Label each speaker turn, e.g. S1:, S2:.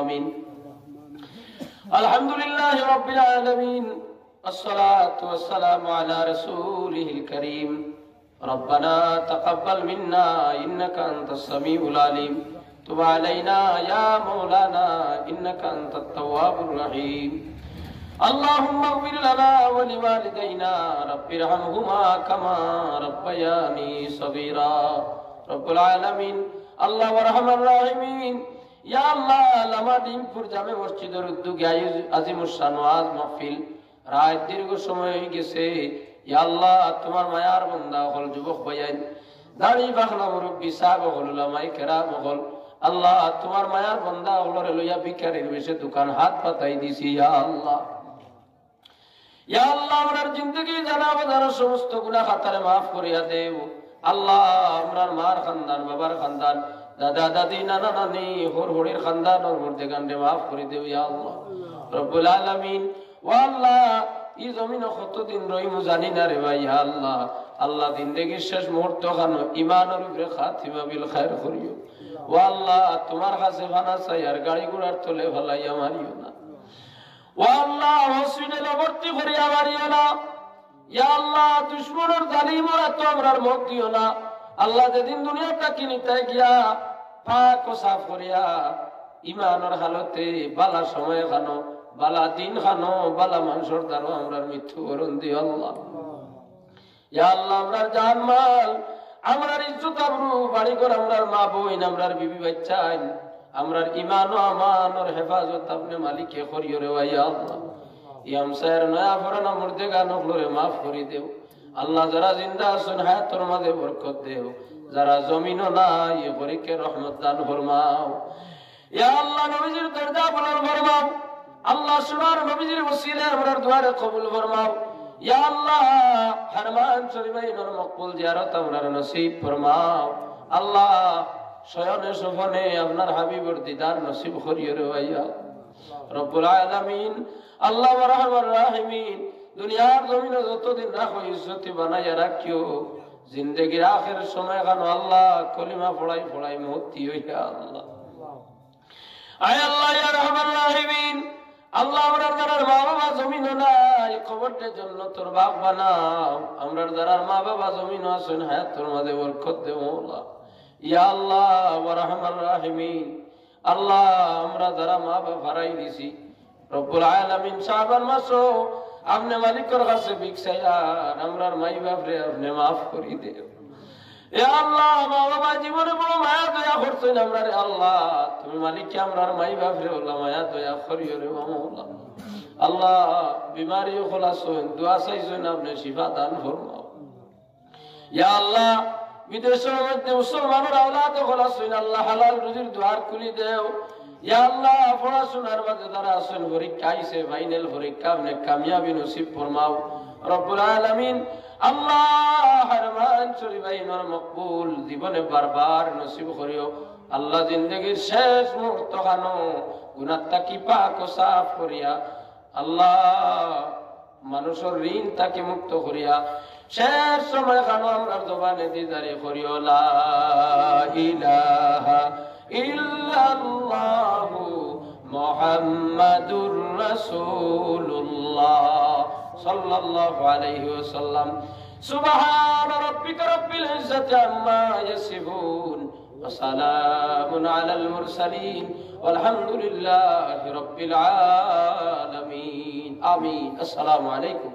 S1: آمين. الحمد لله رب العالمين، الصلاة والسلام على رسوله الكريم. ربنا تقبل منا إنك أنت السميع العليم، تب علينا يا مولانا إنك أنت التواب الرحيم. اللهم اغفر لنا ولوالدينا رب ارحمهما كما ربياني صغيرا. رب العالمين আল্লাহ ওয়ারহামার রাহিমিন, ইয়া আল্লাহ লামাদিনপুর জামে মসজিদের উদ্যোগে আজিমুস শান ওয়াজ মাহফিল রাত দীর্ঘ সময় হয়ে গেছে। ইয়া আল্লাহ তোমার মায়ার বান্দা হল যুবক ভাইয়ান, দাড়ি বাখলা মুরব্বী সাহেব হল, উলামায়ে কেরাম হল, আল্লাহ তোমার মায়ার বান্দা হলরে লইয়া ভিখারির বেশে দোকান হাত পাতাই দিছি। ইয়া আল্লাহ, ইয়া আল্লাহ আমরার জিন্দগি জানা বাজার সমস্ত গুনাহ খাতারে মাফ করিয়া দেও। আল্লাহ আমরার মার খানদান, বাবার খানদান, দাদা দাদি, নানা নানি, হরির খানদান ওর মধ্যে গান্ডে মাফ করে দেও। ইয়া আল্লাহ রব্বুল আলামিন, ও আল্লাহ এই জমিনে কতদিন রইমু জানি না রে ভাই। ইয়া আল্লাহ, আল্লাহ জিন্দেগির শেষ মুহূর্ত খানো ইমানের উপরে খাতিমা বিল খায়র করিও। ও আল্লাহ তোমার কাছে ভানা চাই, আর গাড়ি ঘোড়ার তলে ভালাইয়া মারিও না। ও আল্লাহ হসপিটালে ভর্তি করিয়া মারিও না। ইয়া আল্লাহ দুশমনের জালিমের এত আমরার মত দিও না। আল্লাহ যেদিন দুনিয়াটা কিনিতে গিয়া পাক ও সাফ করিয়া ইমানের হালতে বালা সময় খানো, বালা দিন খানো, বালা মানুষের দ্বারা আমরার মৃত্যু বরণ দিও। আল্লাহ ইয়া আল্লাহ আমরার জান মাল, আমরার ইজ্জত আবরু, বাড়ি ঘর, আমরার মা বোন, আমরার বিবি বাচ্চা, আমরার ইমান ও আমানের হেফাজত আপনি মালিকে করিও রে। ইয়া আল্লাহ ইয়ামসার নয়া ফরানা মুর্দে গানগুলোরে মাফ করে দেও। আল্লাহ যারা জিন্দা আছেন হায়াতের মাঝে বরকত দেও, যারা জমিনও নাই গরিবকে রহমত দান ফরমাও। ইয়া আল্লাহ নবীজির দরজা বুলন্দ ফরমাও। আল্লাহ সোনার নবীজির ওসিলায় আমরার দুয়ারে কবুল ফরমাও। ইয়া আল্লাহ হারমান শরীফের মকবুল জিয়ারত আমরার নসিব ফরমাও। আল্লাহ শয়নে সফনে আপনার হাবিবের দিদার নসিব করিও রে। ইয়া রব্বুল আলামিন আল্লাহ ওয়ারহামার রাহিমিন, দুনিয়ার জমিনে যতদিন রাখো ইজ্জতি বানাইয়া রাখিও। জিন্দেগির আখের সময় খানো আল্লাহ কলিমা পড়াই পড়াই মুক্তি হইয়া। আল্লাহ আয় আল্লাহ ইয়া রহমান রাহিমিন, আল্লাহ আমরার যারার মা বাবা জমিন নাই কবরটা জান্নাতের বাগ বানাও। আমরার যারার মা বাবা জমিন আছেন হায়াতের মাঝে বরকত দেও মওলা। ইয়া আল্লাহ ওয়ারহামার রাহিমিন, আল্লাহ আমরা যারা মা বাবা হারাই দিছি রব্বুল আলামিন শাবান মাসও আপনি মালিকের কাছে ভিক্ষাইয়া আমরার মাই বাপরে আপনি মাফ করে দেও। এ আল্লাহ মা বাবা জীবনে বড় মায়া দয়া করছেন আমরার। আল্লাহ তুমি মালিককে আমরার মাই বাপরে ওলা মায়া দয়া করিও রে মাওলা। আল্লাহ বিমারিও খোলাছেন, দোয়া চাইছেন আপনি শিফা দান ফরমাও। ইয়া আল্লাহ বিদেশের মধ্যে মুসলমানের আওলাদ খোলাছেন, আল্লাহ হালাল রুজির দুয়ার খুলি দেও। ইয়া আল্লাহ পড়াশোনার মাঝে যারা আছেন পরীক্ষা আইছে ফাইনাল পরীক্ষা আপনি কামিয়াবি নসিব ফরমাও রব্বুল আলামিন। আল্লাহ হারমান শরীফাইনের মকবুল জীবনে বারবার নসিব করিও। আল্লাহ জিন্দেগির শেষ মুহূর্ত খানো গুনাহ তাকি পাক ও সাফ করিয়া, আল্লাহ মানুষের ঋণ তাকে মুক্ত করিয়া শেষ সময় খানো আমরার জবানে দিদারি করিও। লা ইলাহা ইল্লাল্লাহু মুহাম্মাদুর রাসূলুল্লাহ সাল্লাল্লাহু আলাইহি ওয়াসাল্লাম। সুবহানা রাব্বিকা রাব্বিল ইজ্জাতি আম্মা ইয়াসিফুন ওয়া সালামুন আলাল মুরসালিন ওয়ালহামদুলিল্লাহি রাব্বিল আলামিন। আমিন। আসসালামু আলাইকুম।